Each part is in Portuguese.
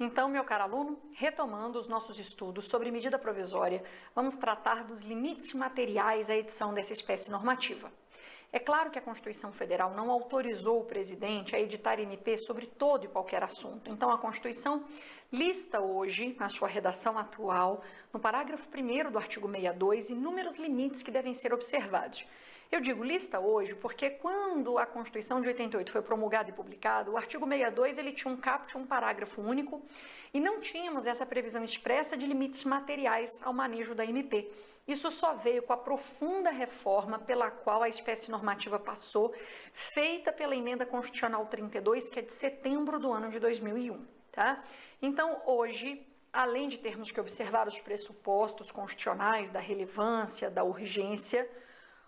Então, meu caro aluno, retomando os nossos estudos sobre medida provisória, vamos tratar dos limites materiais à edição dessa espécie normativa. É claro que a Constituição Federal não autorizou o presidente a editar MP sobre todo e qualquer assunto. Então, a Constituição lista hoje, na sua redação atual, no parágrafo 1º do artigo 62, inúmeros limites que devem ser observados. Eu digo lista hoje porque quando a Constituição de 88 foi promulgada e publicada, o artigo 62 ele tinha um caput, um parágrafo único, e não tínhamos essa previsão expressa de limites materiais ao manejo da MP. Isso só veio com a profunda reforma pela qual a espécie normativa passou, feita pela Emenda Constitucional 32, que é de setembro do ano de 2001. Tá? Então, hoje, além de termos que observar os pressupostos constitucionais da relevância, da urgência,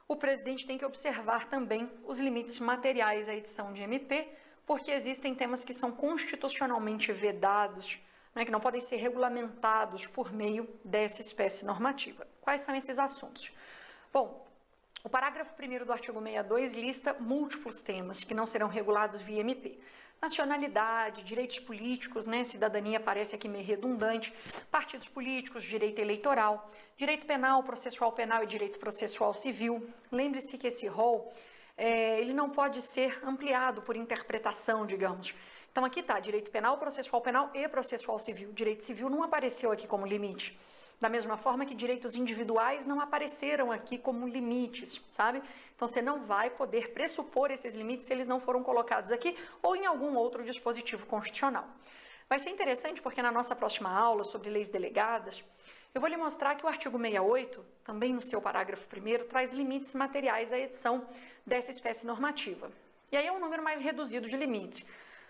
o presidente tem que observar também os limites materiais à edição de MP, porque existem temas que são constitucionalmente vedados, que não podem ser regulamentados por meio dessa espécie normativa. Quais são esses assuntos? Bom, o parágrafo 1º do artigo 62 lista múltiplos temas que não serão regulados via MP. Nacionalidade, direitos políticos, cidadania parece aqui meio redundante, partidos políticos, direito eleitoral, direito penal, processual penal e direito processual civil. Lembre-se que esse rol ele não pode ser ampliado por interpretação, digamos. Então aqui está, direito penal e processual civil. Direito civil não apareceu aqui como limite. Da mesma forma que direitos individuais não apareceram aqui como limites, sabe? Então você não vai poder pressupor esses limites se eles não foram colocados aqui ou em algum outro dispositivo constitucional. Vai ser interessante porque na nossa próxima aula sobre leis delegadas, eu vou lhe mostrar que o artigo 68, também no seu parágrafo 1º, traz limites materiais à edição dessa espécie normativa. E aí é um número mais reduzido de limites.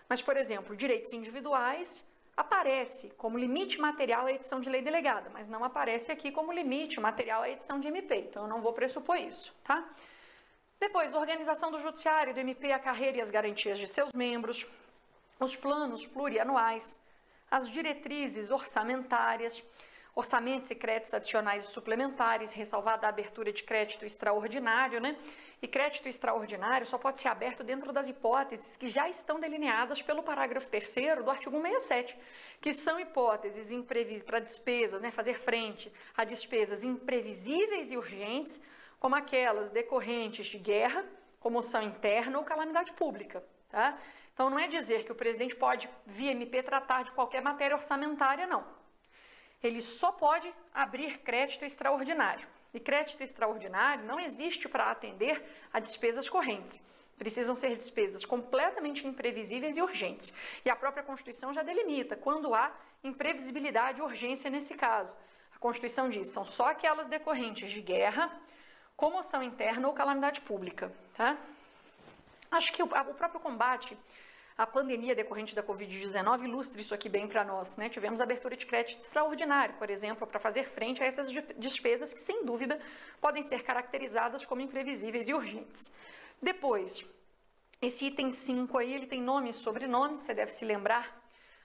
Mas, por exemplo, direitos individuais aparece como limite material à edição de lei delegada, mas não aparece aqui como limite material à edição de MP, então eu não vou pressupor isso, tá? Depois, organização do judiciário, do MP, a carreira e as garantias de seus membros, os planos plurianuais, as diretrizes orçamentárias, orçamentos e créditos adicionais e suplementares, ressalvada a abertura de crédito extraordinário, E crédito extraordinário só pode ser aberto dentro das hipóteses que já estão delineadas pelo parágrafo 3º do artigo 167, que são hipóteses para despesas, fazer frente a despesas imprevisíveis e urgentes, como aquelas decorrentes de guerra, comoção interna ou calamidade pública, tá? Então não é dizer que o presidente pode, via MP, tratar de qualquer matéria orçamentária, não. Ele só pode abrir crédito extraordinário. E crédito extraordinário não existe para atender a despesas correntes. Precisam ser despesas completamente imprevisíveis e urgentes. E a própria Constituição já delimita quando há imprevisibilidade e urgência nesse caso. A Constituição diz, são só aquelas decorrentes de guerra, comoção interna ou calamidade pública. Tá? Acho que o próprio combate a pandemia decorrente da Covid-19 ilustra isso aqui bem para nós, Tivemos abertura de crédito extraordinário, por exemplo, para fazer frente a essas despesas que, sem dúvida, podem ser caracterizadas como imprevisíveis e urgentes. Depois, esse item 5 aí, ele tem nome e sobrenome, você deve se lembrar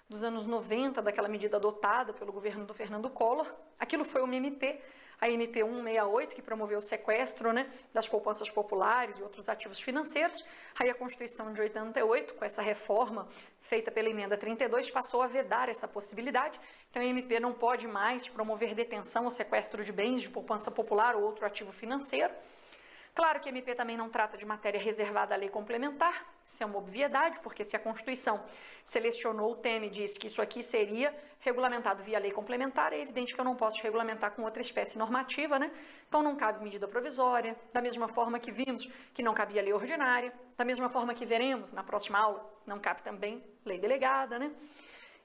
dos anos 90, daquela medida adotada pelo governo do Fernando Collor. Aquilo foi uma MP, a MP 168, que promoveu o sequestro das poupanças populares e outros ativos financeiros. Aí a Constituição de 88, com essa reforma feita pela Emenda 32, passou a vedar essa possibilidade. Então a MP não pode mais promover detenção ou sequestro de bens de poupança popular ou outro ativo financeiro. Claro que a MP também não trata de matéria reservada à lei complementar, isso é uma obviedade, porque se a Constituição selecionou o tema e diz que isso aqui seria regulamentado via lei complementar, é evidente que eu não posso regulamentar com outra espécie normativa, Então não cabe medida provisória, da mesma forma que vimos que não cabia lei ordinária, da mesma forma que veremos na próxima aula, não cabe também lei delegada,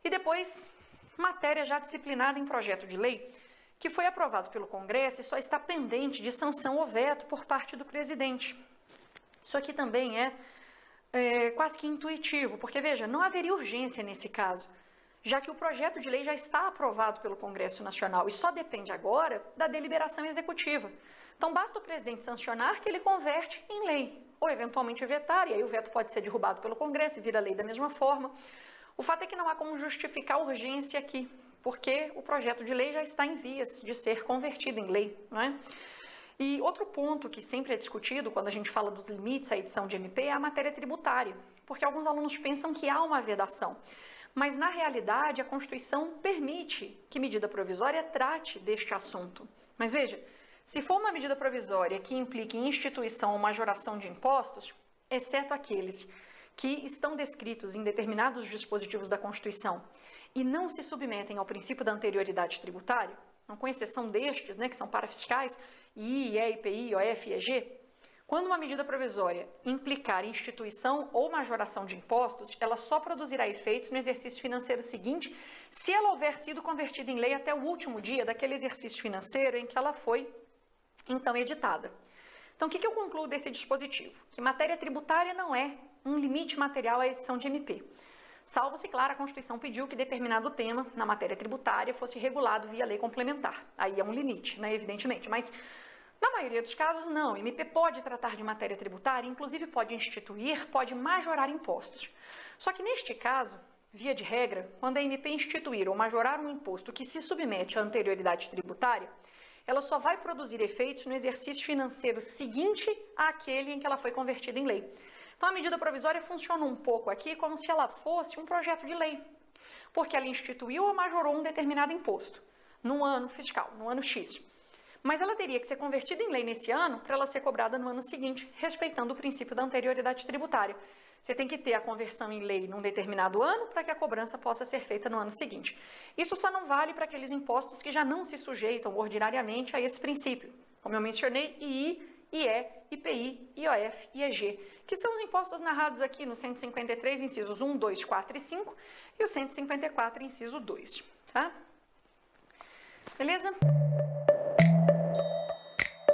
E depois, matéria já disciplinada em projeto de lei, que foi aprovado pelo Congresso e só está pendente de sanção ou veto por parte do presidente. Isso aqui também é quase que intuitivo, porque, veja, não haveria urgência nesse caso, já que o projeto de lei já está aprovado pelo Congresso Nacional e só depende agora da deliberação executiva. Então, basta o presidente sancionar que ele converte em lei, ou eventualmente vetar, e aí o veto pode ser derrubado pelo Congresso e vira lei da mesma forma. O fato é que não há como justificar a urgência aqui, porque o projeto de lei já está em vias de ser convertido em lei, E outro ponto que sempre é discutido quando a gente fala dos limites à edição de MP é a matéria tributária, porque alguns alunos pensam que há uma vedação. Mas, na realidade, a Constituição permite que medida provisória trate deste assunto. Mas veja, se for uma medida provisória que implique instituição ou majoração de impostos, exceto aqueles que estão descritos em determinados dispositivos da Constituição e não se submetem ao princípio da anterioridade tributária, não com exceção destes, que são parafiscais, I, E, IPI, IOF e EG, quando uma medida provisória implicar instituição ou majoração de impostos, ela só produzirá efeitos no exercício financeiro seguinte, se ela houver sido convertida em lei até o último dia daquele exercício financeiro em que ela foi, então, editada. Então, o que eu concluo desse dispositivo? Que matéria tributária não é um limite material à edição de MP. Salvo se, claro, a Constituição pediu que determinado tema na matéria tributária fosse regulado via lei complementar. Aí é um limite, evidentemente, mas na maioria dos casos, não. MP pode tratar de matéria tributária, inclusive pode instituir, pode majorar impostos. Só que neste caso, via de regra, quando a MP instituir ou majorar um imposto que se submete à anterioridade tributária, ela só vai produzir efeitos no exercício financeiro seguinte àquele em que ela foi convertida em lei. Então, a medida provisória funciona um pouco aqui como se ela fosse um projeto de lei, porque ela instituiu ou majorou um determinado imposto, num ano fiscal, no ano X. Mas ela teria que ser convertida em lei nesse ano para ela ser cobrada no ano seguinte, respeitando o princípio da anterioridade tributária. Você tem que ter a conversão em lei num determinado ano para que a cobrança possa ser feita no ano seguinte. Isso só não vale para aqueles impostos que já não se sujeitam ordinariamente a esse princípio. Como eu mencionei, II, IE, IPI, IOF e EG, que são os impostos narrados aqui no 153, incisos 1, 2, 4 e 5, e o 154, inciso 2. Tá? Beleza?